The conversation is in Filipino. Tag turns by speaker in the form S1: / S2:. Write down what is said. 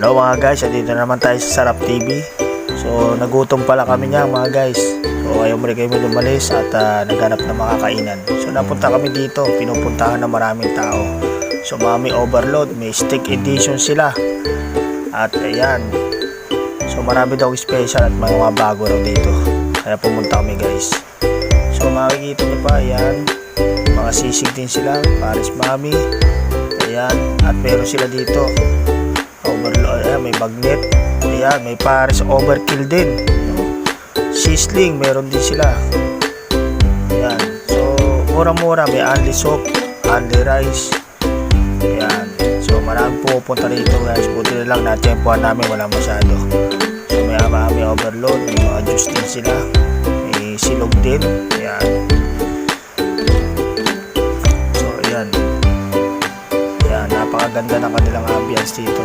S1: Hello mga guys, dito naman tayo sa Sarap TV. So nagutom pala kami niya mga guys. So ayaw muli kayo lumalis at naghanap ng makakainan. So napunta kami dito, pinupuntahan ng maraming tao. So Mami Overload, may steak edition sila. At ayan, so marami daw special at may mga bago raw dito. Kaya pumunta kami guys. So makikita niyo pa, ayan, mga sisig din sila, Paris Mami. Ayan, at meron sila dito Overload, ayan, may magnet. Ayan, may Paris Overkill din. Sizzling, meron din sila. Ayan, so mura-mura, may only soup, only rice. Ayan, so marami pupunta rito guys. Buti na lang natempuhan namin, wala masyado. So may Mami Overload, may mga juice din sila, may silog din. Ayan, so ayan, ayan, napakaganda ng kanilang ambience dito.